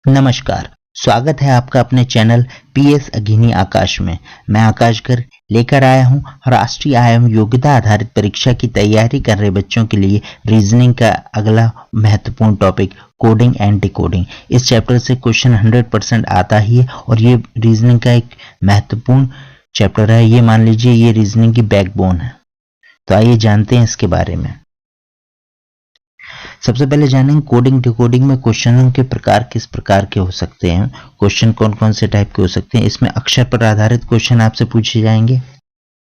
नमस्कार, स्वागत है आपका अपने चैनल पीएस अघिनी आकाश में। मैं आकाश घर लेकर आया हूं राष्ट्रीय आयम योग्यता आधारित परीक्षा की तैयारी कर रहे बच्चों के लिए रीजनिंग का अगला महत्वपूर्ण टॉपिक कोडिंग एंड डिकोडिंग। इस चैप्टर से क्वेश्चन 100% आता ही है और ये रीजनिंग का एक महत्वपूर्ण चैप्टर है। ये मान लीजिए ये रीजनिंग की बैकबोन है। तो आइए जानते हैं इसके बारे में। सबसे पहले जानेंगे कोडिंग डिकोडिंग में क्वेश्चनों के प्रकार किस प्रकार के हो सकते हैं, क्वेश्चन कौन कौन से टाइप के हो सकते हैं। इसमें अक्षर पर आधारित क्वेश्चन आपसे पूछे जाएंगे,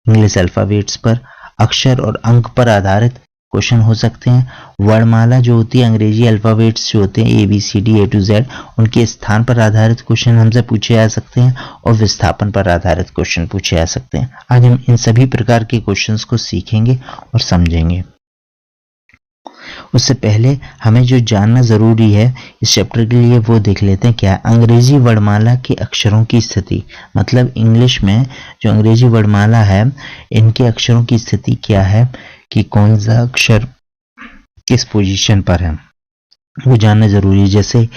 इंग्लिश अल्फाबेट्स पर, अक्षर और अंक पर आधारित क्वेश्चन हो सकते हैं, वर्णमाला जो होती है अंग्रेजी अल्फाबेट्स जो होते हैं ABCD A to Z उनके स्थान पर आधारित क्वेश्चन हमसे पूछे जा सकते हैं और विस्थापन पर आधारित क्वेश्चन पूछे जा सकते हैं। आज हम इन सभी प्रकार के क्वेश्चंस को सीखेंगे और समझेंगे। उससे पहले हमें जो जानना जरूरी है इस चैप्टर के लिए वो देख लेते हैं क्या है अंग्रेजी वर्णमाला के अक्षरों की स्थिति। मतलब इंग्लिश में जो अंग्रेजी वर्णमाला है इनके अक्षरों की स्थिति क्या है कि कौन सा अक्षर किस पोजीशन पर है वो जानना जरूरी है। जैसे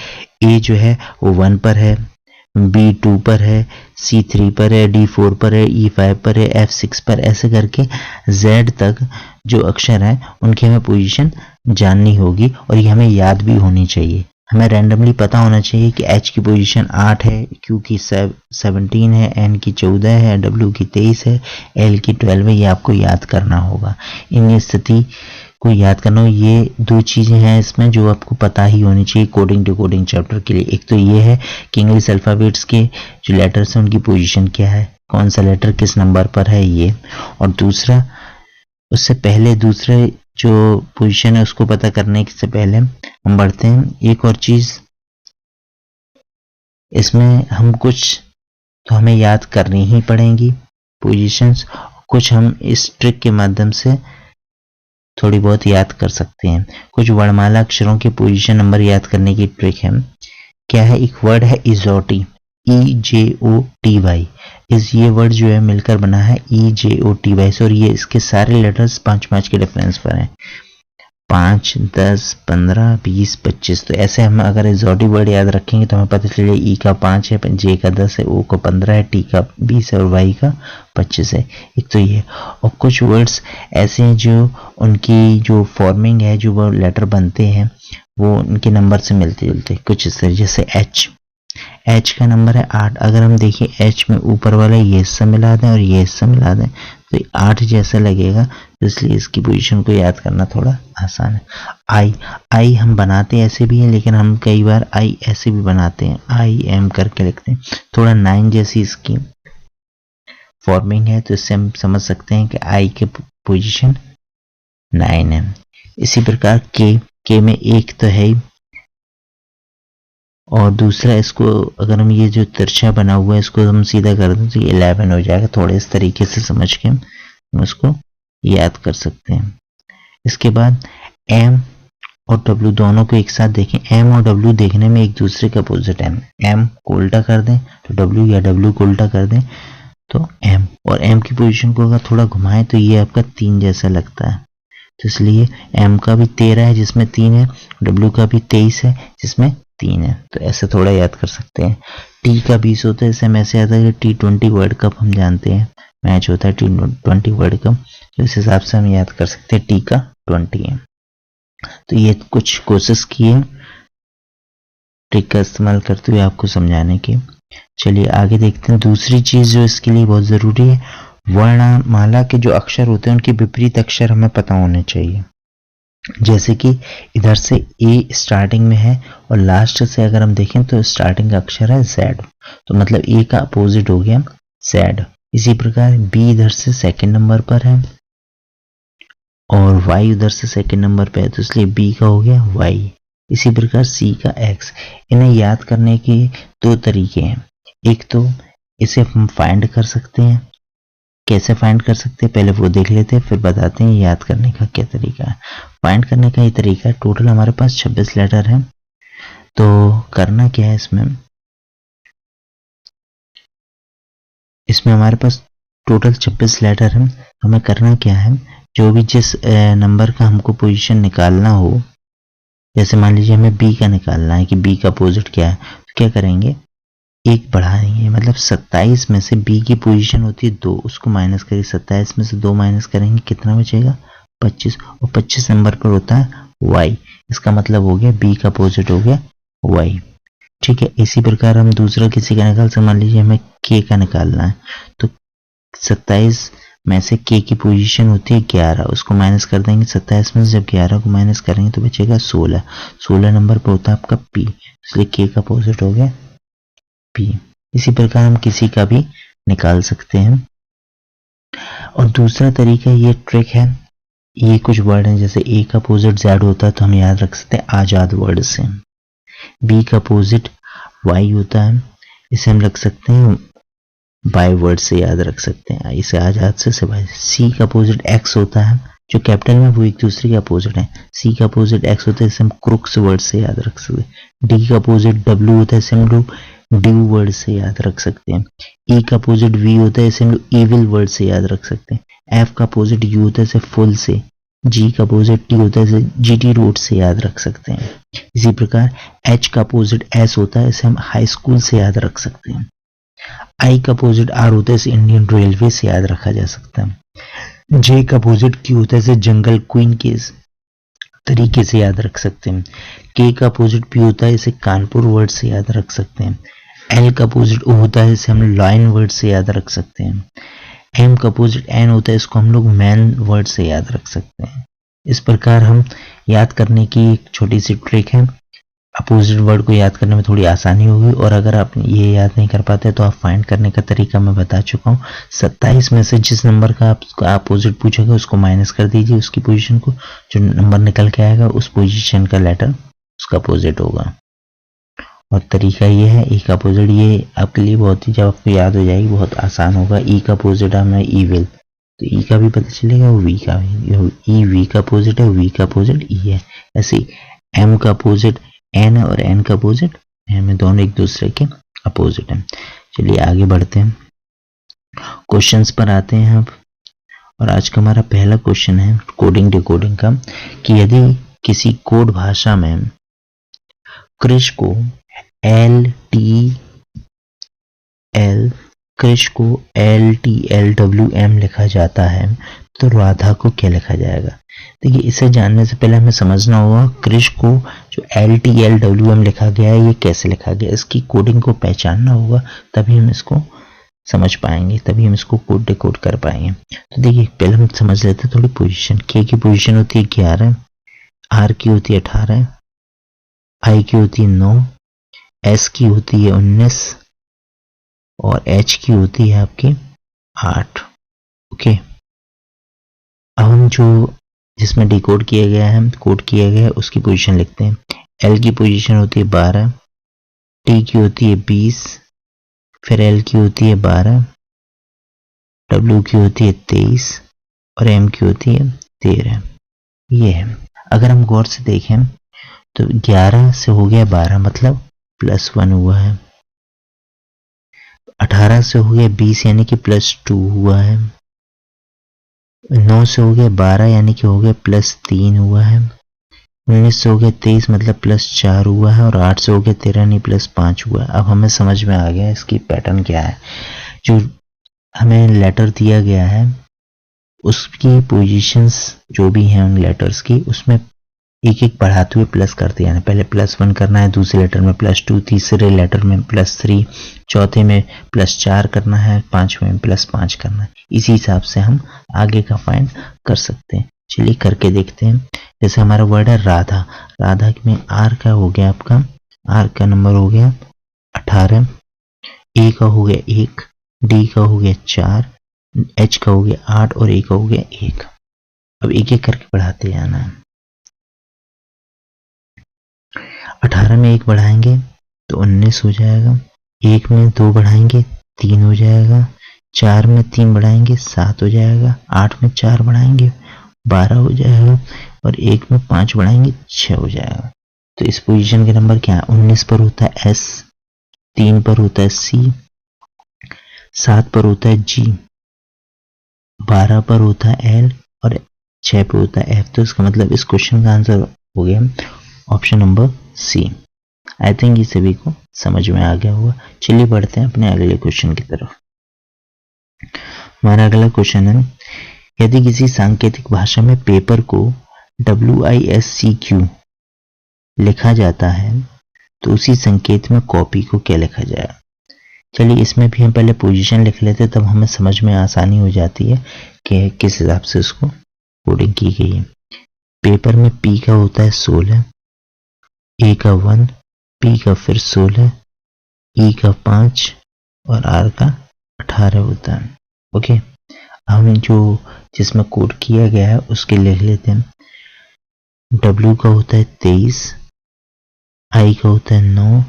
A जो है वो 1 पर है, B 2 पर है, C 3 पर है, D 4 पर है, E 5 पर है, F 6 पर, ऐसे करके Z तक जो अक्षर हैं उनकी हमें पोजीशन जाननी होगी और ये हमें याद भी होनी चाहिए। हमें रैंडमली पता होना चाहिए कि H की पोजीशन 8 है, Q की 17 है, N की 14 है, W की 23 है, L की 12 है। ये आपको याद करना होगा। इन स्थिति को याद करना हो, ये दो चीजें हैं इसमें जो आपको पता ही होनी चाहिए कोडिंग डिकोडिंग चैप्टर के लिए। एक तो ये है कि इंग्लिश अल्फाबेट्स के जो लेटर्स हैं उनकी पोजीशन क्या है, कौन सा लेटर किस नंबर पर है ये, और दूसरा उससे पहले दूसरे जो पोजीशन है उसको पता करने से पहले हम बढ़ते हैं। एक और चीज इसमें हम कुछ तो हमें याद करनी ही पड़ेंगी पोजीशंस, कुछ हम इस ट्रिक के माध्यम से थोड़ी बहुत याद कर सकते हैं। कुछ वर्णमाला अक्षरों के पोजीशन नंबर याद करने की ट्रिक है। क्या है, एक वर्ड है इजोटी, EJOTY। ये वर्ड जो है मिलकर बना है EJOTY और ये इसके सारे लेटर्स 5-5 के डिफरेंस पर हैं। 5, 10, 15, 20, 25। तो ऐसे हम अगर इजोटी वर्ड याद रखेंगे तो हमें पता चलेगा E का 5 है, J का 10 है, O का 15 है, T का 20 है और Y का 25 है। एक तो ये, और कुछ वर्ड्स ऐसे हैं जो उनकी जो फॉर्मिंग है, जो वो लेटर बनते हैं वो उनके नंबर से मिलते जुलते कुछ इस तरह। जैसे H का नंबर है 8। अगर हम देखिए H में ऊपर वाला ये हिस्सा मिला दें और ये हिस्सा मिला दें तो 8 जैसा लगेगा, इसलिए इसकी पोजीशन को याद करना थोड़ा आसान है। I हम बनाते ऐसे भी हैं लेकिन हम कई बार I ऐसे भी बनाते हैं, IM करके लिखते हैं। थोड़ा 9 जैसी इसकी फॉर्मिंग है तो इससे हम समझ सकते हैं कि I के पोजीशन 9 है। इसी प्रकार K में एक तो है और दूसरा इसको अगर हम ये जो तिरछा बना हुआ है इसको हम सीधा कर दें तो 11 हो जाएगा। थोड़े इस तरीके से समझ के हम उसको याद कर सकते हैं। इसके बाद M और W दोनों को एक साथ देखें। M और W देखने में एक दूसरे का अपोजिट है। M को उल्टा कर दें तो W, या W को उल्टा कर दें तो M, और M की पोजीशन को अगर थोड़ा घुमाएं तो ये आपका 3 जैसा लगता है। तो इसलिए M का भी 13 है जिसमें 3 है, W का भी 23 है जिसमें 3 है। तो ऐसे थोड़ा याद कर सकते हैं। T का 20 होता है, इससे हमें ऐसे आता है कि T20 वर्ल्ड कप हम जानते हैं, मैच होता है T20 वर्ल्ड कप, तो इस हिसाब से हम याद कर सकते हैं T का 20 है। तो ये कुछ कोशिश की है ट्रिक का इस्तेमाल करते हुए आपको समझाने की। चलिए आगे देखते हैं। दूसरी चीज जो इसके लिए बहुत जरूरी है, वर्णमाला के जो अक्षर होते हैं उनके विपरीत अक्षर हमें पता होने चाहिए। जैसे कि इधर से A स्टार्टिंग में है और लास्ट से अगर हम देखें तो स्टार्टिंग का अक्षर है Z, तो मतलब A का अपोजिट हो गया Z। इसी प्रकार B इधर से सेकंड नंबर पर है और Y उधर से सेकंड नंबर पे है तो इसलिए B का हो गया Y। इसी प्रकार C का X। इन्हें याद करने के दो तरीके हैं। एक तो इसे हम फाइंड कर सकते हैं। कैसे फाइंड कर सकते हैं पहले वो देख लेते हैं, फिर बताते हैं याद करने का क्या तरीका है। फाइंड करने का ये तरीका है, टोटल हमारे पास 26 लेटर हैं। तो करना क्या है, इसमें हमारे पास टोटल 26 लेटर हैं। हमें करना क्या है, जो भी जिस नंबर का हमको पोजीशन निकालना हो, जैसे मान लीजिए हमें B का निकालना है कि B का अपोजिट क्या है, क्या करेंगे, एक बढ़ाएंगे, मतलब 27 में से बी की पोजीशन होती है 2, उसको माइनस करिए, 27 में से 2 माइनस करेंगे, कितना बचेगा 25, और 25 नंबर पर होता है वाई, इसका मतलब हो गया बी का अपोजिट हो गया वाई। ठीक है, इसी प्रकार हम दूसरा किसी का निकाल सकते, मान लीजिए हमें के का निकालना है, तो 27 में से के की पोजीशन होती है 11, उसको माइनस कर देंगे, 27 में से जब 11 को माइनस करेंगे तो बचेगा 16, 16 नंबर पर होता है आपका पी, इसलिए के का अपोजिट हो गया पी। इसी प्रकार हम किसी का भी निकाल सकते हैं। और दूसरा तरीका ये ट्रिक है, ये कुछ वर्ड हैं, जैसे ए का अपोजिट जेड होता है तो हम याद रख सकते हैं आजाद वर्ड से, बी का अपोजिट वाई होता है, इसे हम रख सकते हैं बाय वर्ड से याद रख सकते हैं, इसे आजाद से सिवाय। सी का अपोजिट एक्स होता है, जो कैपिटल में वो एक दूसरे के अपोजिट है, सी का अपोजिट एक्स होता है, इसे हम क्रुक्स वर्ड से याद रख सकते हैं। डी का अपोजिट डब्ल्यू होता है, इसे हम लोग ड्यू वर्ड से याद रख सकते हैं। ई का अपोजिट वी होता है, इसे हम लोग इविल वर्ड से याद रख सकते हैं। एफ का अपोजिट यू होता है, इसे फुल से। जी का अपोजिट टी होता है, इसे जीटी रूट से याद रख सकते हैं। इसी प्रकार एच का अपोजिट एस होता है, इसे हम हाई स्कूल से याद रख सकते हैं। आई का अपोजिट आर होता है, इसे इंडियन रेलवे से याद रखा जा सकता है। जे का अपोजिट क्यू होता है, इसे जंगल क्वीन के तरीके से याद रख सकते हैं। के का अपोजिट पी होता है, इसे कानपुर वर्ड से याद रख सकते हैं। एल का अपोजिट ओ होता है, इसे हम लायन वर्ड से याद रख सकते हैं। एम का अपोजिट एन होता है, इसको हम लोग मैन वर्ड से याद रख सकते हैं। इस प्रकार हम याद करने की एक छोटी सी ट्रिक है, अपोजिट वर्ड को याद करने में थोड़ी आसानी होगी। और अगर आप ये याद नहीं कर पाते तो आप फाइंड करने का तरीका मैं बता चुका हूँ। 27 में से जिस नंबर का आपका अपोजिट पूछेगा उसको माइनस कर दीजिए, उसकी पोजीशन को, जो नंबर निकल के आएगा उस पोजीशन का लेटर उसका अपोजिट होगा। और तरीका ये है, ई का अपोजिट, ये आपके लिए बहुत ही, जब आपको याद हो जाएगी बहुत आसान होगा। ई का अपोजिट हमें ईविल, तो ई का भी पता चलेगा, वो वी का भी, ई वी का अपोजिट है, वी का अपोजिट ई है। ऐसे एम का अपोजिट एन है और एन का अपोजिट एम है, दोनों एक दूसरे के अपोजिट हैं। चलिए आगे बढ़ते हैं, क्वेश्चंस पर आते हैं अब। और आज का हमारा पहला क्वेश्चन है कोडिंग डिकोडिंग का, कि यदि किसी कोड भाषा में कृष को LTLWM लिखा जाता है तो राधा को क्या लिखा जाएगा। देखिए, इसे जानने से पहले हमें समझना होगा कृष को जो LTLWM लिखा गया है ये कैसे लिखा गया, इसकी कोडिंग को पहचानना होगा, तभी हम इसको समझ पाएंगे, तभी हम इसको कोड डिकोड कर पाएंगे। तो देखिए, पहले हम समझ लेते हैं थोड़ी पोजीशन। के की पोजीशन होती है 11, आर की होती है 18, आई की होती है 9, एस की होती है 19 और एच की होती है आपकी 8। ओके, अब हम जो जिसमें डिकोड किया गया है, कोड किया गया है, उसकी पोजीशन लिखते हैं। एल की पोजीशन होती है 12, टी की होती है 20, फिर एल की होती है 12, डब्ल्यू की होती है 23 और एम की होती है 13। ये है। अगर हम गौर से देखें तो 11 से हो गया 12, मतलब +1 हुआ है। 18 से हो गया 20 यानी कि +2 हुआ है। 9 से हो गया 12 यानी कि हो गया +3 हुआ है। 19 से हो गया 23 मतलब +4 हुआ है। और 8 से हो गया 13 नहीं +5 हुआ है। अब हमें समझ में आ गया इसकी पैटर्न क्या है। जो हमें लेटर दिया गया है उसकी पोजीशंस जो भी हैं उन लेटर्स की, उसमें एक एक बढ़ाते हुए प्लस करते हैं। पहले +1 करना है, दूसरे लेटर में +2, तीसरे लेटर में +3, चौथे में +4 करना है, पांचवें में +5 करना है। इसी हिसाब से हम आगे का फाइंड कर सकते हैं। चलिए करके देखते हैं। जैसे हमारा वर्ड है राधा, राधा में आर का हो गया आपका, आर का नंबर हो गया 18, ए का हो गया 1, डी का हो गया 4, एच का हो गया 8 और ए का हो गया 1। अब एक एक करके बढ़ाते जाना है। 18 में 1 बढ़ाएंगे तो 19 हो जाएगा, 1 में 2 बढ़ाएंगे 3 हो जाएगा, 4 में 3 बढ़ाएंगे 7 हो जाएगा, 8 में 4 बढ़ाएंगे 12 हो जाएगा और 1 में 5 बढ़ाएंगे 6 हो जाएगा। तो इस पोजीशन के नंबर क्या है? 19 पर होता है एस, 3 पर होता है सी, 7 पर होता है जी, 12 पर होता है एल और 6 पर होता है एफ। तो इसका मतलब इस क्वेश्चन का आंसर हो गया option number C. I think ये सभी को समझ में आ गया होगा। चलिए बढ़ते हैं अपने अगले क्वेश्चन की तरफ। हमारा अगला क्वेश्चन है, यदि किसी सांकेतिक भाषा में पेपर को WISCQ लिखा जाता है तो उसी संकेत में कॉपी को क्या लिखा जाए। चलिए इसमें भी हम पहले पोजीशन लिख लेते, तब हमें समझ में आसानी हो जाती है कि किस हिसाब से उसको कोडिंग की गई है। पेपर में P का होता है 16, A का 1, P का फिर 16, E का 5 और R का 18 होता है। ओके, हमें जो जिसमें कोड किया गया है उसके लिख लेते हैं। W का होता है 23, I का होता है 9,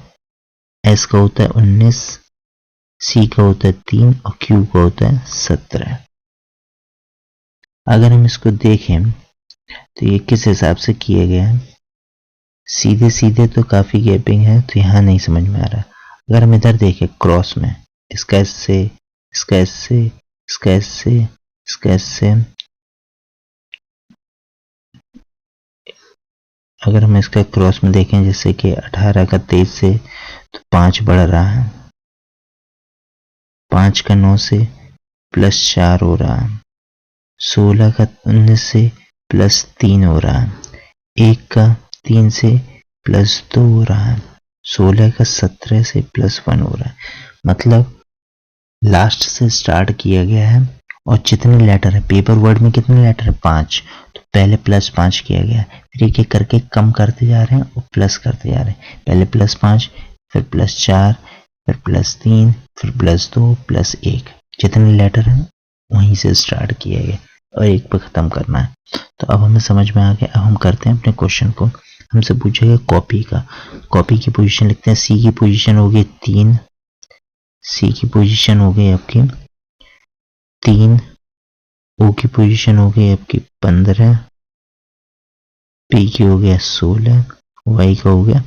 S का होता है 19, C का होता है 3 और Q का होता है 17। अगर हम इसको देखें तो ये किस हिसाब से किया गया है, सीधे सीधे तो काफी गैपिंग है, तो यहां नहीं समझ में आ रहा। अगर हम इधर देखें क्रॉस में, इसका एस से, इसका एस से, इसका एस से, इसका एस से, अगर हम इसका क्रॉस में देखें जैसे कि 18 का 23 से तो 5 बढ़ रहा है, 5 का 9 से +4 हो रहा है, 16 का 19 से +3 हो रहा है, 1 का 3 से +2 हो रहा है, 16 का 17 से +1 हो रहा है। मतलब लास्ट से स्टार्ट किया गया है और जितने लेटर है, पेपर वर्ड में कितने लेटर है 5, तो पहले +5 किया गया है, फिर एक एक करके कम करते जा रहे हैं और प्लस करते जा रहे हैं। पहले +5, फिर +4, फिर +3, फिर +2, +1, जितने लेटर हैं वहीं से स्टार्ट किया गया और एक पे खत्म करना है। तो अब हमें समझ में आ गया। अब हम करते हैं अपने क्वेश्चन को। हमसे पूछेगा कॉपी का, कॉपी की पोजीशन लिखते हैं। सी की पोजीशन हो गई 3, सी की पोजीशन हो गई आपकी 3, ओ की पोजीशन हो गई आपकी 15, पी की हो गया 16, वाई का हो गया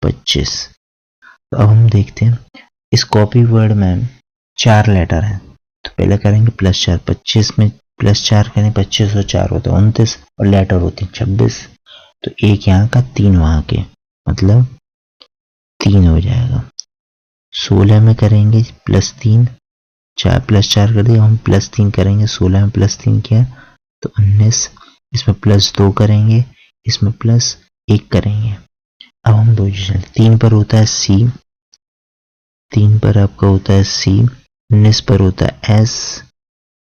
25। तो अब हम देखते हैं इस कॉपी वर्ड में 4 लेटर हैं, तो पहले करेंगे +4, 25 में +4 करें, 25 और 4 होता है 29 और लेटर होते हैं 26, तो एक यहाँ का 3 वहां के, मतलब 3 हो जाएगा। 16 में करेंगे +3, 4 +4 कर दिया, हम +3 करेंगे, 16 में +3 किया तो 19, इसमें +2 करेंगे, इसमें +1 करेंगे। अब हम पोजीशन 3 पर होता है C, 3 पर आपका होता है C, 19 पर होता है S,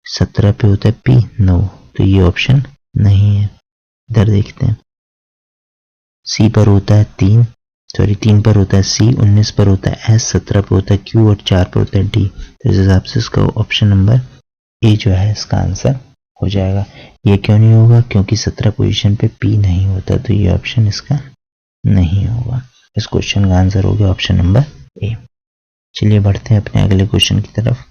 17 पे होता है P, 9, तो ये ऑप्शन नहीं है। इधर देखते हैं, C पर होता है 3 पर होता है C, 19 पर होता है S, 17 पर होता है Q और 4 पर होता है D। तो इस हिसाब से इसका ऑप्शन नंबर ए जो है इसका आंसर हो जाएगा। ये क्यों नहीं होगा, क्योंकि 17 पोजीशन पे P नहीं होता, तो ये ऑप्शन इसका नहीं होगा। इस क्वेश्चन का आंसर हो गया ऑप्शन नंबर ए। चलिए बढ़ते हैं अपने अगले क्वेश्चन की तरफ।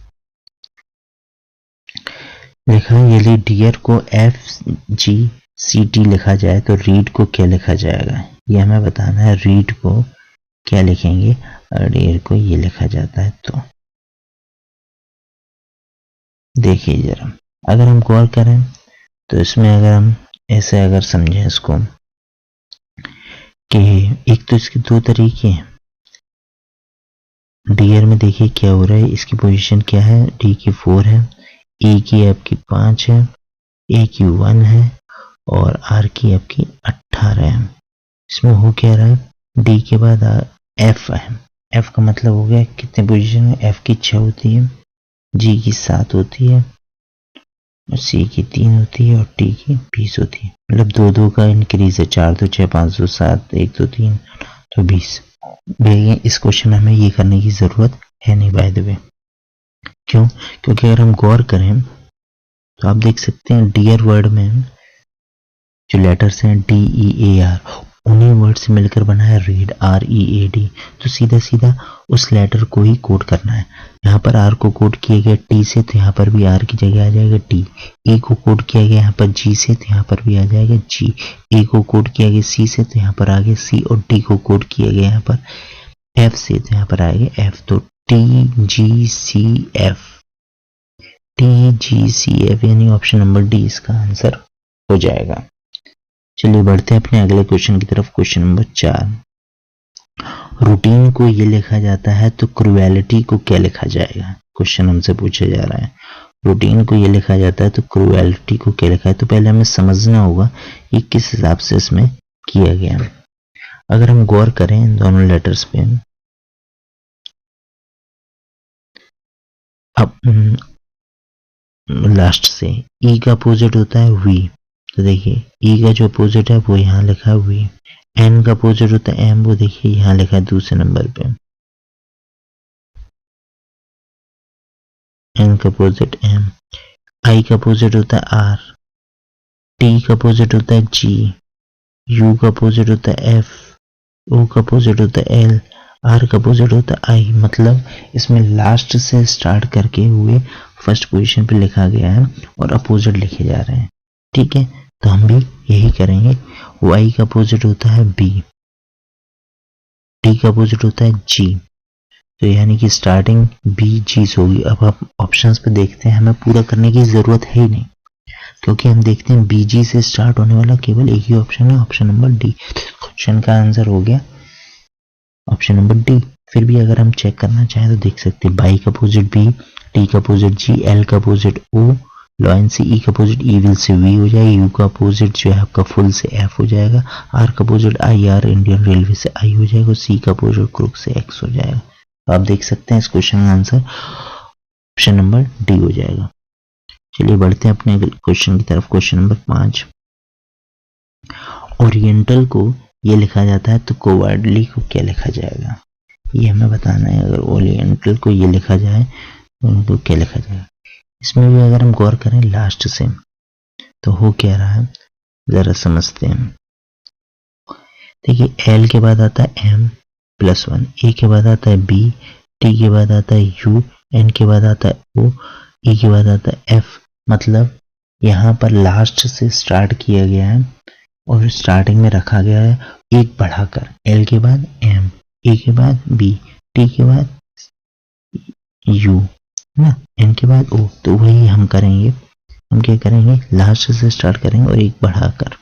लिखा है यदि डियर को FGCT लिखा जाए तो रीड को क्या लिखा जाएगा। ये हमें बताना है, रीड को क्या लिखेंगे और डियर को ये लिखा जाता है। तो देखिए जरा, अगर हम गौर करें तो इसमें अगर हम ऐसे अगर समझें इसको कि एक तो इसके 2 तरीके हैं। डियर में देखिए क्या हो रहा है, इसकी पोजीशन क्या है, डी की 4 है, ए की आपकी 5 है, ए की 1 है और आर की आपकी 18 है। इसमें हो क्या रहा है, डी के बाद एफ है, एफ का मतलब हो गया कितने पोजीशन में, एफ की 6 होती है, जी की 7 होती है, सी की 3 होती है और टी की 20 होती है। मतलब 2-2 का इंक्रीज है, 4 2 6 5 2 7 1 2 3 तो 20। भैया इस क्वेश्चन में हमें ये करने की जरूरत है नहीं बाय द वे। क्यों, क्योंकि अगर हम गौर करें तो आप देख सकते हैं डियर वर्ड में जो लेटर्स हैं DEAR, उन्हीं वर्ड से मिलकर बना है रीड, READ। तो सीधा सीधा उस लेटर को ही कोड करना है। यहाँ पर R को कोड किया गया T से, तो यहाँ पर भी R की जगह आ जाएगा T। A को कोड किया गया यहाँ पर G से, तो यहाँ पर भी आ जाएगा G। A को कोड किया गया C से, तो यहाँ पर आ गया C और D को कोड किया गया यहाँ पर F से, तो यहाँ पर आएगा F। तो TGCF, यानी ऑप्शन नंबर डी इसका आंसर हो जाएगा। चलिए बढ़ते हैं अपने अगले क्वेश्चन की तरफ। क्वेश्चन नंबर 4, रूटीन को ये लिखा जाता है तो क्रुएलिटी को क्या लिखा जाएगा, क्वेश्चन हमसे पूछा जा रहा है। रूटीन को ये लिखा जाता है तो क्रुएलिटी को क्या लिखा है, तो पहले हमें समझना होगा ये किस हिसाब से इसमें किया गया। अगर हम गौर करें इन दोनों लेटर्स पे, अब लास्ट से ई का अपोजिट होता है वी, तो देखिए ई का जो अपोजिट है वो यहाँ लिखा है वी। एन का अपोजिट होता है एम, वो देखिए यहाँ लिखा है दूसरे नंबर पे। एन का अपोजिट एम। आई का अपोजिट होता है आर। टी का अपोजिट होता है जी। यू का अपोजिट होता है एफ। ओ का अपोजिट होता है एल। आर का अपोजिट होता है आई। मतलब इसमें लास्ट से स्टार्ट करके हुए फर्स्ट पोजीशन पे लिखा गया है और अपोजिट लिखे जा रहे हैं। ठीक है, तो हम भी यही करेंगे। वाई का अपोजिट होता है बी। टी का अपोजिट होता है जी, तो यानी कि स्टार्टिंग बी जी से होगी। अब आप ऑप्शंस पे देखते हैं, हमें पूरा करने की जरूरत है ही नहीं, क्योंकि हम देखते हैं बीजी से स्टार्ट होने वाला केवल एक ही ऑप्शन है, ऑप्शन नंबर डी। क्वेश्चन का आंसर हो गया ऑप्शन नंबर डी। फिर भी अगर हम चेक करना चाहें तो देख सकते हैं बाई का अपोजिट बी, टी का अपोजिट जी, एल का अपोजिट ओ, लॉइन से ई का अपोजिट ई, विल से वी हो जाएगा, यू का अपोजिट जो है आपका फुल से एफ हो जाएगा, आर का opposite I R, Indian railway से आई हो जाएगा, सी का अपोजिट क्रुक से एक्स हो जाएगा। तो आप देख सकते हैं इस क्वेश्चन का आंसर ऑप्शन नंबर डी हो जाएगा। चलिए बढ़ते हैं अपने क्वेश्चन की तरफ। क्वेश्चन नंबर 5, ओरिएंटल को ये लिखा जाता है तो कोवर्डली को क्या लिखा जाएगा, ये हमें बताना है। अगर ओरिएंटल को ये लिखा जाए तो क्या लिखा जाएगा। इसमें भी अगर हम गौर करें लास्ट से तो हो क्या रहा है, जरा समझते हैं। देखिए एल के बाद आता है एम प्लस 1, ए के बाद आता है बी, टी के बाद आता है यू, एन के बाद आता है ओ, ई के बाद आता है एफ। मतलब यहाँ पर लास्ट से स्टार्ट किया गया है और स्टार्टिंग में रखा गया है एक बढ़ाकर, एल के बाद एम, ए के बाद बी, टी के बाद यू ना, एन के बाद ओ। तो वही हम करेंगे, हम क्या करेंगे लास्ट से स्टार्ट करेंगे और एक बढ़ाकर,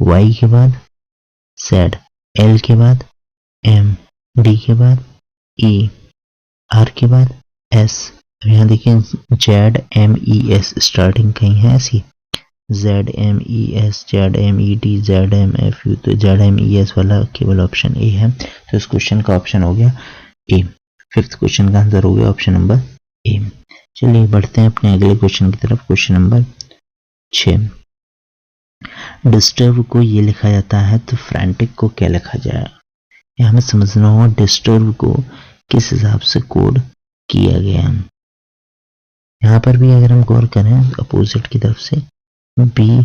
वाई के बाद जेड, एल के बाद एम, डी के बाद ई, आर के बाद एस। यहाँ देखिए Z M E S starting कहीं है ऐसी, Z M E S, Z M E D, Z M F U, तो जेड एम ई एस वाला केवल ऑप्शन ए है। तो इस क्वेश्चन का ऑप्शन हो गया ए। फिफ्थ क्वेश्चन का आंसर हो गया ऑप्शन नंबर ए। चलिए बढ़ते हैं अपने अगले क्वेश्चन की तरफ। क्वेश्चन नंबर 6, डिस्टर्ब को ये लिखा जाता है तो फ्रैंटिक को क्या लिखा जाए, ये हमें समझना होगा। डिस्टर्ब को किस हिसाब से कोड किया गया है। यहाँ पर भी अगर हम गौर करें अपोजिट की तरफ से, बी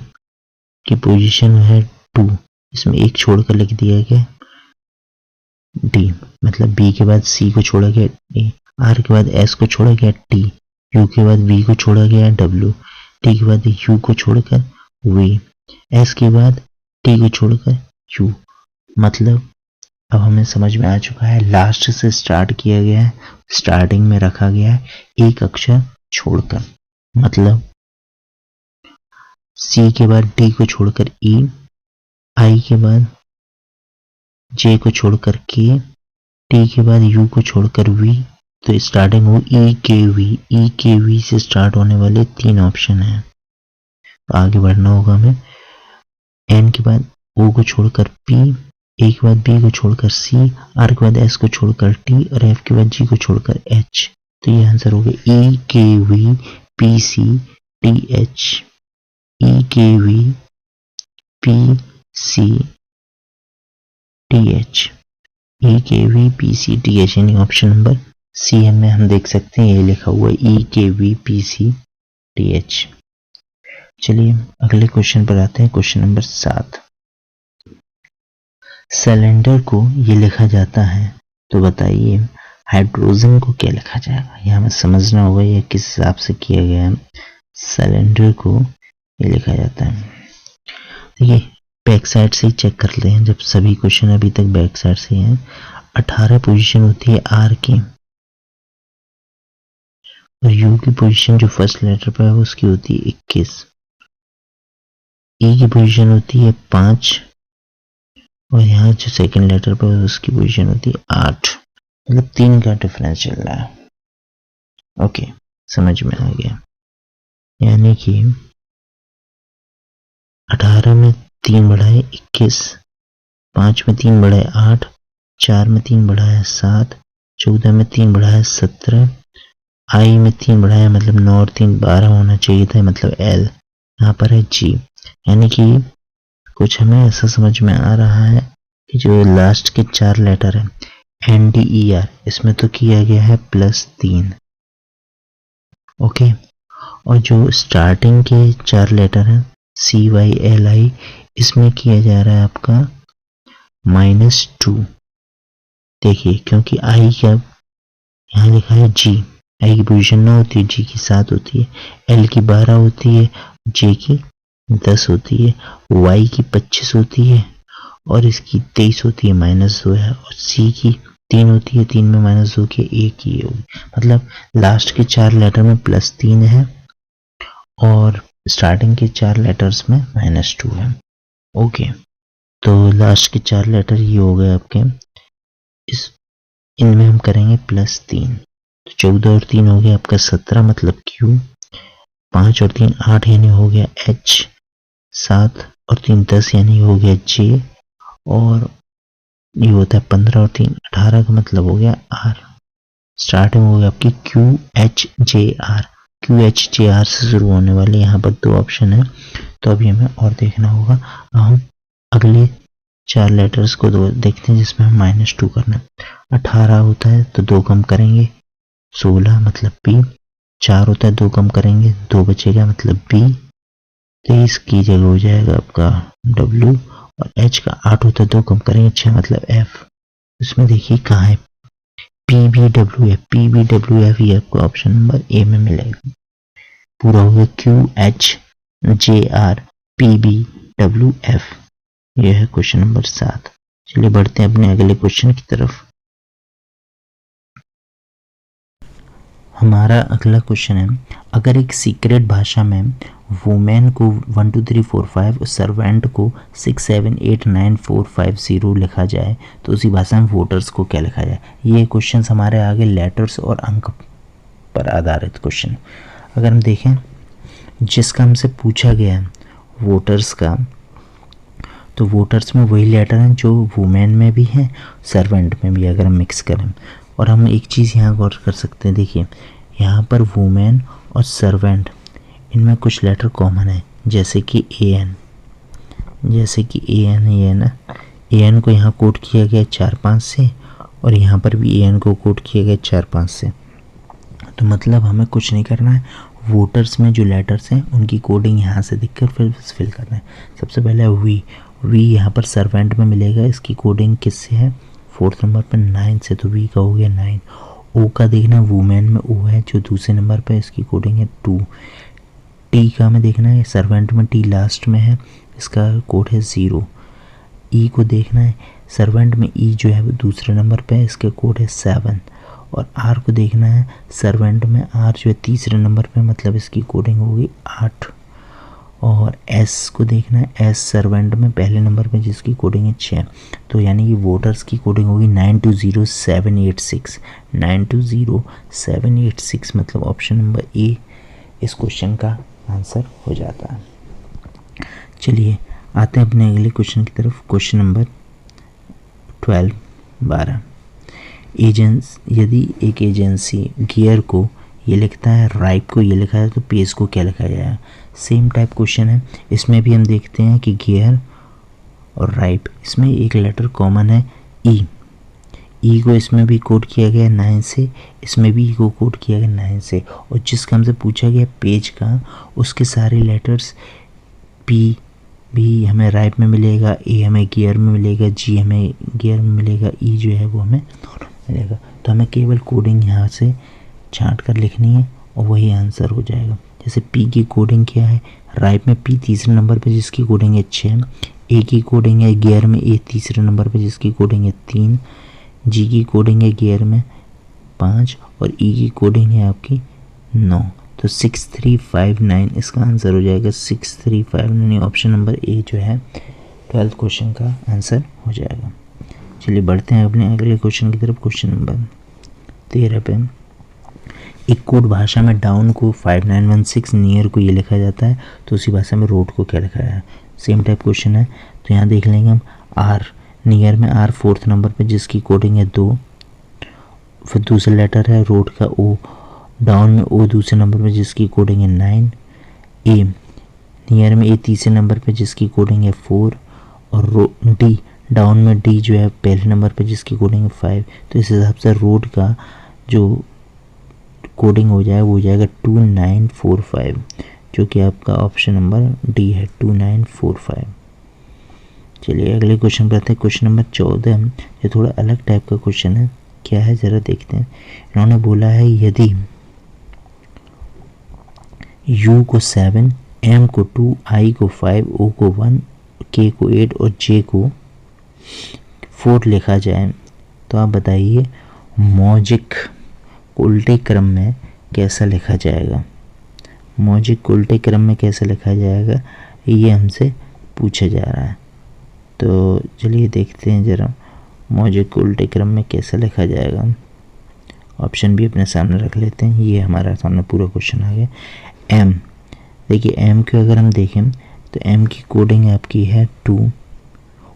की पोजीशन है 2, इसमें एक छोड़कर लिख दिया गया डी। मतलब बी के बाद सी को छोड़ा गया ए, आर के बाद एस को छोड़ा गया टी, यू के बाद बी को छोड़ा गया डब्ल्यू, टी के बाद यू को छोड़कर वी, एस के बाद टी को छोड़कर यू। मतलब अब हमें समझ में आ चुका है, लास्ट से स्टार्ट किया गया है, स्टार्टिंग में रखा गया है एक अक्षर छोड़कर। मतलब सी के बाद डी को छोड़कर ई, आई के बाद जे को छोड़कर के, टी के बाद यू को छोड़कर वी, तो स्टार्टिंग हो ई K we. E K we से स्टार्ट होने वाले 3 ऑप्शन हैं, तो आगे बढ़ना होगा हमें। एन के बाद ओ को छोड़कर पी, ए के बाद बी को छोड़कर सी, आर के बाद एस को छोड़कर टी और एफ के बाद जी को छोड़कर एच। तो ये आंसर हो गया E K V P C T H. E K V P C T H, E K V P C T H, यानी ऑप्शन नंबर सी में हम देख सकते हैं ये लिखा हुआ है E K V P C T H. चलिए अगले क्वेश्चन पर आते हैं। क्वेश्चन नंबर 7, सिलेंडर को ये लिखा जाता है तो बताइए हाइड्रोजन को क्या लिखा जाएगा। ये हमें समझना होगा ये किस हिसाब से किया गया है। सिलेंडर को ये लिखा जाता है, देखिए बैक साइड से ही चेक कर लेते हैं, जब सभी क्वेश्चन अभी तक बैक साइड से हैं। 18 पोजीशन होती है आर की, और यू की पोजीशन जो फर्स्ट लेटर पर है उसकी होती है 21। ई की पोजीशन होती है 5, और यहाँ जो सेकंड लेटर पे उसकी पोजीशन होती है 8, मतलब 3 का डिफरेंस चल रहा है। ओके, समझ में आ गया। यानी कि 18 में 3 बढ़ा है 21, 5 में 3 बढ़ा है 8, 4 में 3 बढ़ा है 7, 14 में 3 बढ़ा है 17, आई में 3 बढ़ा है मतलब 9 और 3 12 होना चाहिए था, मतलब एल। यहाँ पर है जी। यानी कि कुछ हमें ऐसा समझ में आ रहा है कि जो लास्ट के 4 लेटर हैं NDER, इसमें तो किया गया है +3। ओके, और जो स्टार्टिंग के 4 लेटर हैं CYLI, इसमें किया जा रहा है आपका -2। देखिए, क्योंकि आई का यहाँ लिखा है जी, आई की पोजीशन 9 होती है, जी की 7 होती है, एल की 12 होती है, जे की 10 होती है, वाई की 25 होती है और इसकी 23 होती है, -2 है, और सी की 3 होती है, 3 में -2 की 1 ही होगी। मतलब लास्ट के 4 लेटर में +3 है और स्टार्टिंग के 4 लेटर्स में -2 है। ओके, तो लास्ट के 4 लेटर ये हो गए आपके। इनमें हम करेंगे +3, तो 14 और 3 हो गया आपका 17, मतलब Q। 5 और 3 8 यानी हो गया H। 7 और 3 10 यानी हो गया J। और ये होता है 15 और 3 18 का मतलब हो गया R। स्टार्टिंग हो गया आपकी QHJR। QHJR से शुरू होने वाले यहाँ पर 2 ऑप्शन है, तो अभी हमें और देखना होगा। हम अगले 4 लेटर्स को देखते हैं जिसमें हम -2 करना है। 18 होता है तो 2 कम करेंगे, 16 मतलब P। 4 होता है 2 कम करेंगे, 2 बचेगा मतलब B। 23 की जगह हो जाएगा आपका W। और H का 8 होता है 2 कम करेंगे 6 मतलब F। इसमें देखिए कहाँ है PBWF। PBWF ये आपको ऑप्शन नंबर A में मिलेगा। पूरा हो गया QHJR PBWF। यह है क्वेश्चन नंबर 7। चलिए बढ़ते हैं अपने अगले क्वेश्चन की तरफ। हमारा अगला क्वेश्चन है, अगर एक सीक्रेट भाषा में वुमेन को 1 2 3 4 5 और सर्वेंट को 6 7 8 9 4 5 0 लिखा जाए तो उसी भाषा में वोटर्स को क्या लिखा जाए। ये क्वेश्चन हमारे आगे लेटर्स और अंक पर आधारित क्वेश्चन। अगर हम देखें जिसका हमसे पूछा गया है वोटर्स का, तो वोटर्स में वही लेटर हैं जो वुमेन में भी हैं, सर्वेंट में भी, अगर हम मिक्स करें। और हम एक चीज़ यहाँ गौर कर सकते हैं, देखिए यहाँ पर वुमेन और सर्वेंट, इनमें कुछ लेटर कॉमन है, जैसे कि AN। जैसे कि AN है ना, AN को यहाँ कोड किया गया 4 5 से और यहाँ पर भी AN को कोड किया गया 4 5 से। तो मतलब हमें कुछ नहीं करना है, वोटर्स में जो लेटर्स हैं उनकी कोडिंग यहाँ से दिखकर फिर फिल करना है। सबसे पहले वी यहाँ पर सर्वेंट में मिलेगा, इसकी कोडिंग किससे है, 4th नंबर पर 9 से, तो वी का हो गया 9। ओ का देखना वुमेन में ओ है जो दूसरे नंबर पर, इसकी कोडिंग है 2। टी का हमें देखना है, सर्वेंट में टी लास्ट में है, इसका कोड है 0। ई को देखना है, सर्वेंट में ई जो है वो दूसरे नंबर पे है, इसका कोड है 7। और आर को देखना है, सर्वेंट में आर जो है तीसरे नंबर पे, मतलब इसकी कोडिंग होगी 8। और एस को देखना है, एस सर्वेंट में पहले नंबर पे जिसकी कोडिंग है 6। तो यानी कि वोटर्स की कोडिंग होगी 920786। 920786 मतलब ऑप्शन नंबर ए इस क्वेश्चन का आंसर हो जाता है। चलिए आते हैं अपने अगले क्वेश्चन की तरफ। क्वेश्चन नंबर 12 यदि एक एजेंसी गियर को ये लिखता है, राइप को ये लिखा है, तो पेज को क्या लिखा जाएगा। सेम टाइप क्वेश्चन है, इसमें भी हम देखते हैं कि गियर और राइप, इसमें एक लेटर कॉमन है ई। ई को इसमें भी कोड किया गया 9 से, इसमें भी ई को कोड किया गया 9 से। और जिसका हमसे पूछा गया पेज का, उसके सारे लेटर्स, पी भी हमें राइप में मिलेगा, ए हमें गियर में मिलेगा, जी हमें गियर में मिलेगा, ई जो है वो हमें मिलेगा। तो हमें केवल कोडिंग यहाँ से छांट कर लिखनी है और वही आंसर हो जाएगा। जैसे पी की कोडिंग क्या है, राइप में पी तीसरे नंबर पे जिसकी कोडिंग है 6। ए की कोडिंग है गियर में ए तीसरे नंबर पे जिसकी कोडिंग है 3। जी की कोडिंग है गियर में 5 और ई की कोडिंग है आपकी 9। तो 6359 इसका आंसर हो जाएगा। 6359 ऑप्शन नंबर ए जो है 12th क्वेश्चन का आंसर हो जाएगा। चलिए बढ़ते हैं अपने अगले क्वेश्चन की तरफ। क्वेश्चन नंबर 13 पे एक कोड भाषा में डाउन को 5916 नियर को ये लिखा जाता है, तो उसी भाषा में रोड को क्या लिखा है। सेम टाइप क्वेश्चन है, तो यहाँ देख लेंगे हम आर, नियर में आर 4th नंबर पे जिसकी कोडिंग है 2, फिर दूसरा लेटर है रोड का ओ, डाउन में ओ दूसरे नंबर पे जिसकी कोडिंग है 9, ए नियर में ए तीसरे नंबर पे जिसकी कोडिंग है 4, और डी डाउन में डी जो है पहले नंबर पे जिसकी कोडिंग है 5। तो इस हिसाब से रोड का जो कोडिंग हो जाएगा वो हो जाएगा 2945, जो कि आपका ऑप्शन नंबर डी है 2945। चलिए अगले क्वेश्चन पर आते हैं। क्वेश्चन नंबर 14 ये थोड़ा अलग टाइप का क्वेश्चन है, क्या है ज़रा देखते हैं। इन्होंने बोला है यदि U को 7, M को 2, I को 5, O को 1, K को 8 और J को 4 लिखा जाए, तो आप बताइए मौजिक उल्टे क्रम में कैसा लिखा जाएगा। मौजिक उल्टे क्रम में कैसे लिखा जाएगा ये हमसे पूछा जा रहा है। तो चलिए देखते हैं ज़रा मौजिक उल्टे क्रम में कैसे लिखा जाएगा। ऑप्शन भी अपने सामने रख लेते हैं। ये हमारा सामने पूरा क्वेश्चन आ गया। एम, देखिए एम को अगर हम देखें तो एम की कोडिंग आपकी है 2,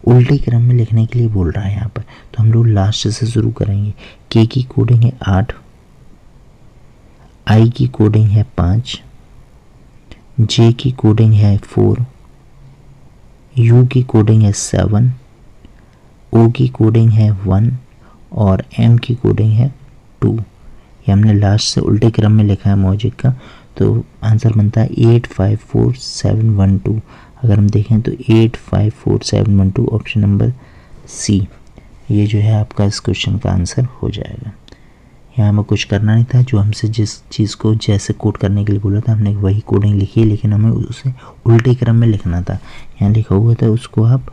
उल्टे क्रम में लिखने के लिए बोल रहा है यहाँ पर, तो हम लोग लास्ट से शुरू करेंगे। के की कोडिंग है 8, आई की कोडिंग है 5, जे की कोडिंग है 4, यू की कोडिंग है 7, ओ की कोडिंग है 1 और एम की कोडिंग है 2। ये हमने लास्ट से उल्टे क्रम में लिखा है मौजिक का, तो आंसर बनता है 854712। अगर हम देखें तो 854712 ऑप्शन नंबर सी, ये जो है आपका इस क्वेश्चन का आंसर हो जाएगा। यहाँ हमें कुछ करना नहीं था, जो हमसे जिस चीज़ को जैसे कोड करने के लिए बोला था हमने वही कोडिंग लिखी है, लेकिन हमें उसे उल्टे क्रम में लिखना था। यहाँ लिखा हुआ था उसको आप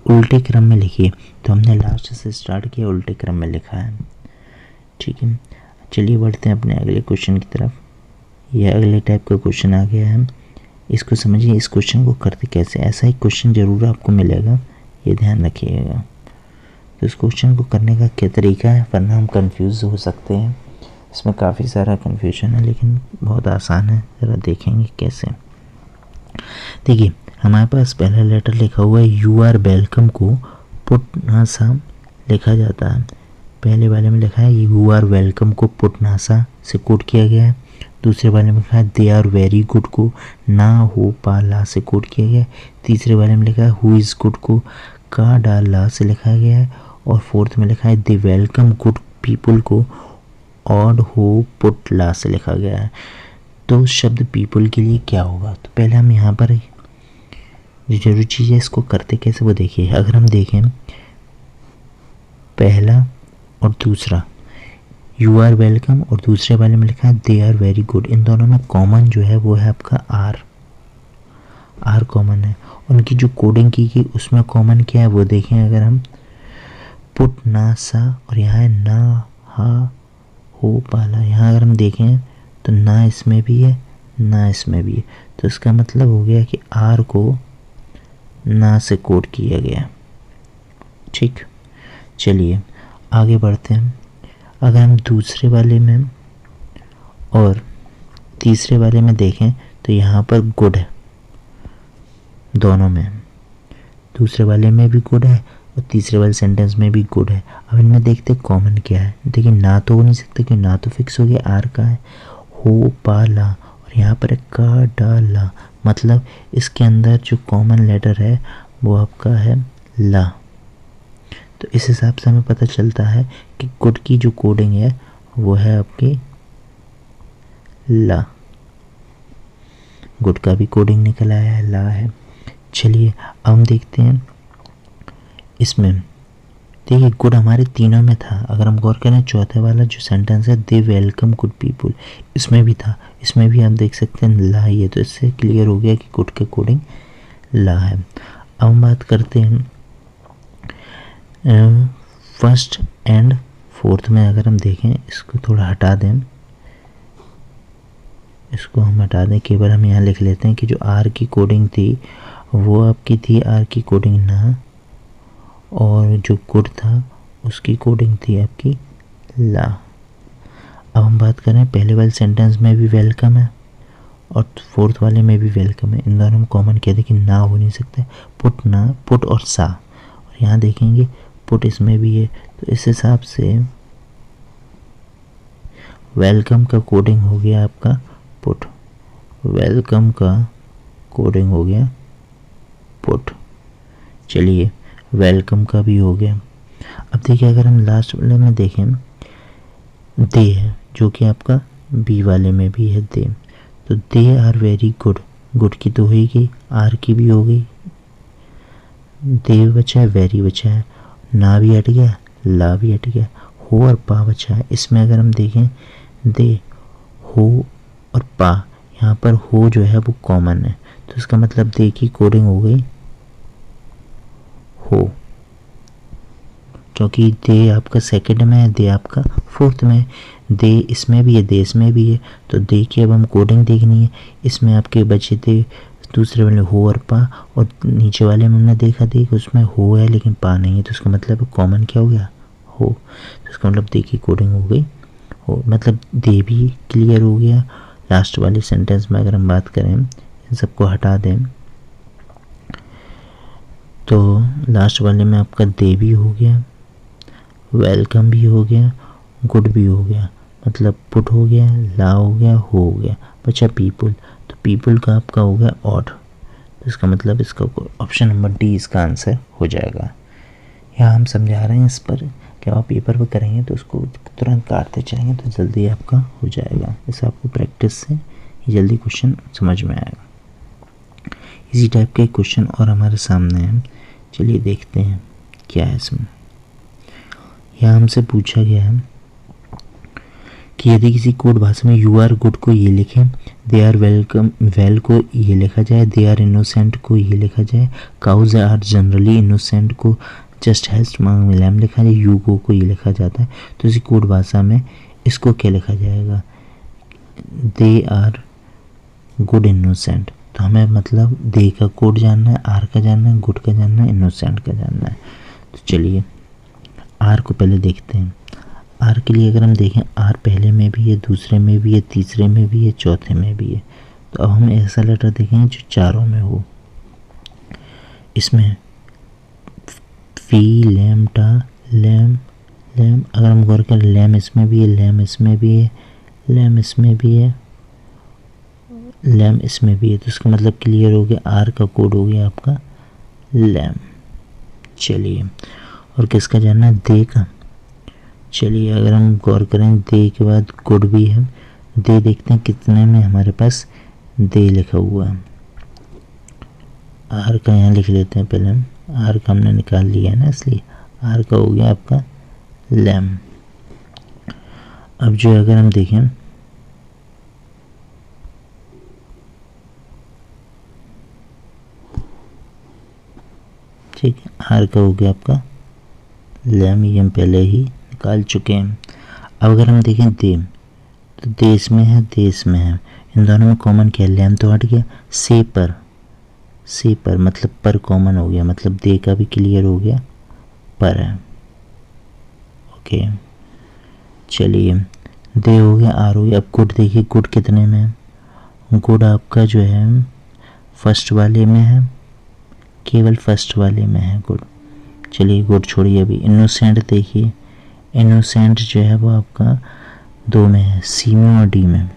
उल्टे क्रम में लिखिए, तो हमने लास्ट से स्टार्ट किया, उल्टे क्रम में लिखा है। ठीक है, चलिए बढ़ते हैं अपने अगले क्वेश्चन की तरफ। यह अगले टाइप का क्वेश्चन आ गया है, इसको समझिए। इस क्वेश्चन को करते कैसे, ऐसा ही क्वेश्चन ज़रूर आपको मिलेगा, ये ध्यान रखिएगा। तो इस क्वेश्चन को करने का क्या तरीका है, वरना हम कंफ्यूज हो सकते हैं। इसमें काफ़ी सारा कंफ्यूजन है, लेकिन बहुत आसान है, ज़रा देखेंगे कैसे। देखिए हमारे पास पहला लेटर लिखा हुआ है यू आर वेलकम को पुटनासा लिखा जाता है। पहले वाले में लिखा है यू आर वेलकम को पुटनासा से कोड किया गया है। दूसरे वाले में लिखा है दे आर वेरी गुड को ना हो पा ला से कोड किया गया है। तीसरे वाले में लिखा है हु इज़ गुड को का डा ला से लिखा गया है। और फोर्थ में लिखा है दे वेलकम गुड पीपल को ऑड हो पुट ला से लिखा गया है। तो शब्द पीपल के लिए क्या होगा, तो पहले हम यहाँ पर जो जरूरी चीज़ है इसको करते कैसे वो देखिए। अगर हम देखें पहला और दूसरा यू आर वेलकम और दूसरे वाले में लिखा है दे आर वेरी गुड, इन दोनों में कॉमन जो है वो है आपका आर कॉमन है। उनकी जो कोडिंग की गई उसमें कॉमन क्या है वो देखें। अगर हम पुट ना सा और यहाँ है ना हा हो पाला, यहाँ अगर हम देखें तो ना इसमें भी है ना इसमें भी है, तो इसका मतलब हो गया कि आर को ना से कोड किया गया। ठीक, चलिए आगे बढ़ते हैं। अगर हम दूसरे वाले में और तीसरे वाले में देखें तो यहाँ पर गुड है, दोनों में दूसरे वाले में भी गुड है और तीसरे वाले सेंटेंस में भी गुड है। अब इनमें देखते कॉमन क्या है। देखिए ना तो हो नहीं सकता क्योंकि ना तो फिक्स हो गया, आर का है, हो पा ला और यहाँ पर है का डा ला, मतलब इसके अंदर जो कॉमन लेटर है वो आपका है ला। तो इस हिसाब से हमें पता चलता है कि गुड की जो कोडिंग है वो है आपकी ला। गुड का भी कोडिंग निकल आया है, ला है। चलिए अब हम देखते हैं इसमें। देखिए गुड हमारे तीनों में था। अगर हम गौर करें चौथे वाला जो सेंटेंस है दे वेलकम गुड पीपल, इसमें भी था, इसमें भी आप देख सकते हैं ला ही है। तो इससे क्लियर हो गया कि गुड का कोडिंग ला है। अब हम बात करते हैं फर्स्ट एंड फोर्थ में। अगर हम देखें इसको थोड़ा हटा दें, इसको हम हटा दें, केवल हम यहाँ लिख लेते हैं कि जो आर की कोडिंग थी वो आपकी थी आर की कोडिंग ना, और जो गुड था उसकी कोडिंग थी आपकी ला। अब हम बात करें पहले वाले सेंटेंस में भी वेलकम है और फोर्थ वाले में भी वेलकम है, इन दोनों में कॉमन क्या है कि ना हो नहीं सकता, पुट ना, पुट और सा। और यहाँ देखेंगे पुट इसमें भी है, तो इस हिसाब से वेलकम का कोडिंग हो गया आपका पुट, वेलकम का कोडिंग हो गया पुट। चलिए वेलकम का भी हो गया। अब देखिए अगर हम लास्ट वाले में देखें, दे है जो कि आपका बी वाले में भी है दे, तो they are very good, good की तो होगी, आर की भी हो गई, दे बचा है, वेरी बचा है, ना भी हट गया, ला भी हट गया, हो और पा बचा है। इसमें अगर हम देखें दे, हो और पा, यहाँ पर हो जो है वो कॉमन है, तो इसका मतलब दे की कोडिंग हो गई हो, क्योंकि दे आपका सेकंड में है, दे आपका फोर्थ में, दे इसमें भी है, दे इसमें भी है, तो दे की अब हम कोडिंग देखनी है। इसमें आपके बचे थे दूसरे वाले हो और पा, और नीचे वाले में हमने देखा दे कि उसमें हो है लेकिन पा नहीं है, तो इसका मतलब कॉमन क्या हो गया हो, तो इसका मतलब दे की कोडिंग हो गई हो, मतलब दे भी क्लियर हो गया। लास्ट वाले सेंटेंस में अगर हम बात करें, इन सबको हटा दें, तो लास्ट वाले में आपका दे भी हो गया, वेलकम भी हो गया, गुड भी हो गया, मतलब पुट हो गया, ला हो गया, हो गया, बचा पीपल, तो पीपल का आपका हो गया ऑड, तो इसका मतलब इसका ऑप्शन नंबर डी इसका आंसर हो जाएगा। यहाँ हम समझा रहे हैं इस पर, क्या आप पेपर पर करेंगे तो उसको तुरंत काटते चलेंगे तो जल्दी आपका हो जाएगा, इसे आपको प्रैक्टिस से जल्दी क्वेश्चन समझ में आएगा। इसी टाइप के क्वेश्चन और हमारे सामने हैं, चलिए देखते हैं क्या है इसमें। यहाँ हमसे पूछा गया है कि यदि किसी कोड भाषा में यू आर गुड को ये लिखें, दे आर वेलकम वेल को ये लिखा जाए, दे आर इनोसेंट को ये लिखा जाए, काउज आर जनरली इनोसेंट को जस्ट हैज लैम लिखा जाए, यू गो को ये लिखा जाता है, तो इसी कोड भाषा में इसको क्या लिखा जाएगा, दे आर गुड इनोसेंट। तो हमें मतलब दे का कोड जानना है, आर का जानना है, गुड का जानना है, इनोसेंट का जानना है। तो चलिए आर को पहले देखते हैं। आर के लिए अगर हम देखें, आर पहले में भी है, दूसरे में भी है, तीसरे में भी है, चौथे में भी है, तो अब हम ऐसा लेटर देखेंगे जो चारों में हो। इसमें फी लैम टा लैम लैम, अगर हम गौर करें लैम इसमें भी है, लैम इसमें भी है, लैम इसमें भी है, लैम इसमें भी है, तो इसका मतलब क्लियर हो गया, आर का कोड हो गया आपका लैम। चलिए और किसका जानना है, दे का। चलिए अगर हम गौर करें दे के बाद गुड भी है, दे देखते हैं कितने में हमारे पास दे लिखा हुआ है, आर का यहाँ लिख लेते हैं पहले हम, आर का हमने निकाल लिया है ना, इसलिए आर का हो गया आपका लैम। अब जो अगर हम देखें ठीक है, आर का हो गया आपका लैम, ये हम पहले ही निकाल चुके हैं। अब अगर हम देखें दे, तो देश में है, देश में है, इन दोनों में कॉमन क्या है, लैम तो हट गया, से पर मतलब पर कॉमन हो गया, मतलब दे का भी क्लियर हो गया, पर है। ओके चलिए दे हो गया, आर हो गया। अब गुड देखिए, गुड कितने में है, गुड आपका जो है फर्स्ट वाले में है, केवल फर्स्ट वाले में है गुड। चलिए गुड छोड़िए, अभी इनोसेंट देखिए, इनोसेंट जो है वो आपका दो में है, सी में और डी में,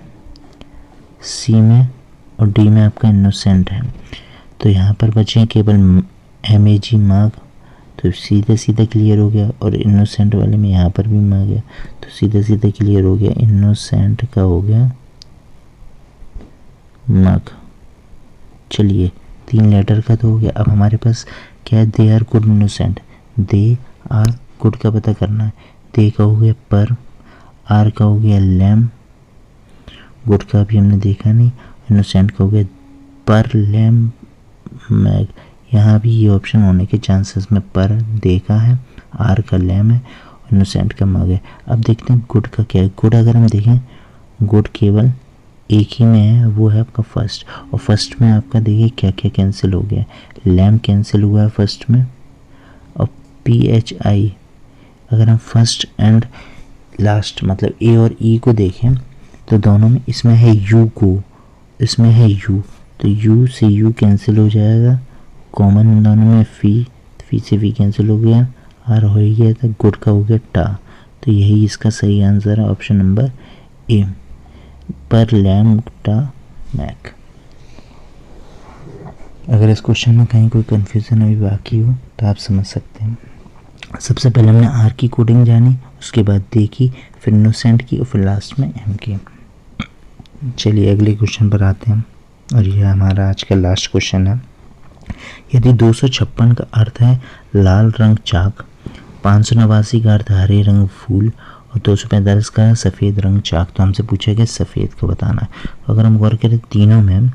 सी में और डी में आपका इनोसेंट है, तो यहाँ पर बचे केवल एम ए जी माग, तो सीधा सीधा क्लियर हो गया, और इनोसेंट वाले में यहाँ पर भी माग गया, तो सीधा सीधा क्लियर हो गया, इनोसेंट का हो गया माग। चलिए 3 लेटर का तो हो गया। अब हमारे पास क्या है, they are good innocent, they are good का पता करना है, दे का हो गया पर, आर का हो गया लैम, गुड का भी हमने देखा नहीं, इनोसेंट का हो गया पर लैम मैग, यहाँ भी ये ऑप्शन होने के चांसेस में पर दे का है, आर का लैम है, इनोसेंट का मग है। अब देखते हैं गुड का क्या है, गुड अगर हम देखें, गुड केवल एक ही में है, वो है आपका फर्स्ट। और फर्स्ट में आपका देखिए क्या क्या कैंसिल हो गया, लैम्प कैंसिल हुआ है फर्स्ट में, और PHI। अगर हम फर्स्ट एंड लास्ट मतलब ए और ई को देखें तो दोनों में, इसमें है यू को, इसमें है यू, तो यू से यू कैंसिल हो जाएगा, कॉमन इन दोनों में फी से फी कैंसिल हो गया, आर हो गया था, गुड का हो गया टा। तो यही इसका सही आंसर है ऑप्शन नंबर ए, पर लैम्प टा मैक। अगर इस क्वेश्चन में कहीं कोई कन्फ्यूज़न अभी बाकी हो तो आप समझ सकते हैं। सबसे पहले हमने आर की कोडिंग जानी, उसके बाद डी की, फिर इनोसेंट की और फिर लास्ट में एम की। चलिए अगले क्वेश्चन पर आते हैं, और यह हमारा आज का लास्ट क्वेश्चन है। यदि 256 का अर्थ है लाल रंग चाक, 589 का अर्थ हरे रंग फूल और 245 का सफ़ेद रंग चाक, तो हमसे पूछा गया सफ़ेद को बताना है। तो अगर हम गौर करें तीनों में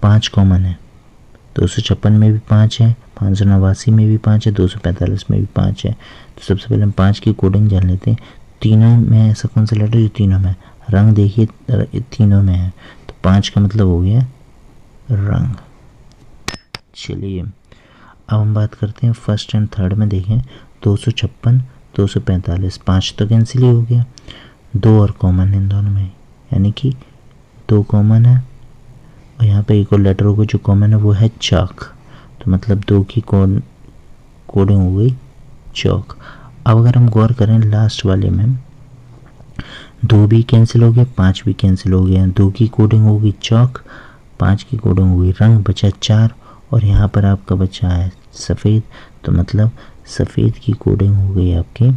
5 कॉमन है, 256 में भी 5 है, 589 में भी 5 है, 245 में भी 5 है। तो सबसे पहले हम 5 की कोडिंग जान लेते हैं। तीनों में ऐसा कौन सा लेटर जो तीनों में, रंग देखिए तीनों में है, तो 5 का मतलब हो गया रंग। चलिए अब हम बात करते हैं फर्स्ट एंड थर्ड में। देखें 256 245, 5 तो कैंसिल ही हो गया, 2 और कॉमन है इन दोनों में, यानी कि 2 कॉमन है, और यहाँ पे एक और लेटर होगा जो कॉमन है वो है चाक, तो मतलब 2 की कोडिंग हो गई चौक। अब अगर हम गौर करें लास्ट वाले में, 2 भी कैंसिल हो गया, 5 भी कैंसिल हो गया, 2 की कोडिंग होगी चौक, 5 की कोडिंग हुई रंग, बचा 4, और यहाँ पर आपका बचा है सफ़ेद, तो मतलब सफ़ेद की कोडिंग हो गई आपकी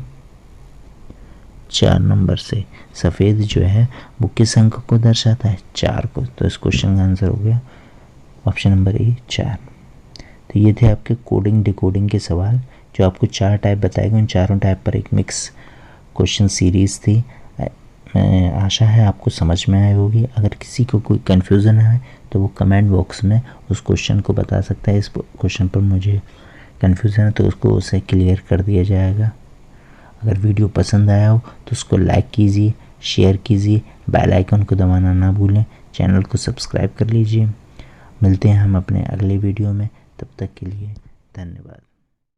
4 नंबर से। सफ़ेद जो है वो किस अंक को दर्शाता है, 4 को, तो इस क्वेश्चन का आंसर हो गया ऑप्शन नंबर ए 4। तो ये थे आपके कोडिंग डिकोडिंग के सवाल जो आपको 4 टाइप बताए गए, उन चारों टाइप पर एक मिक्स क्वेश्चन सीरीज़ थी। आशा है आपको समझ में आई होगी। अगर किसी को कोई कन्फ्यूज़न है तो वो कमेंट बॉक्स में उस क्वेश्चन को बता सकता है, इस क्वेश्चन पर मुझे कन्फ्यूज़न है, तो उसको उसे क्लियर कर दिया जाएगा। अगर वीडियो पसंद आया हो तो उसको लाइक कीजिए, शेयर कीजिए, बेल आइकन को दबाना ना भूलें, चैनल को सब्सक्राइब कर लीजिए। मिलते हैं हम अपने अगले वीडियो में, तब तक के लिए धन्यवाद।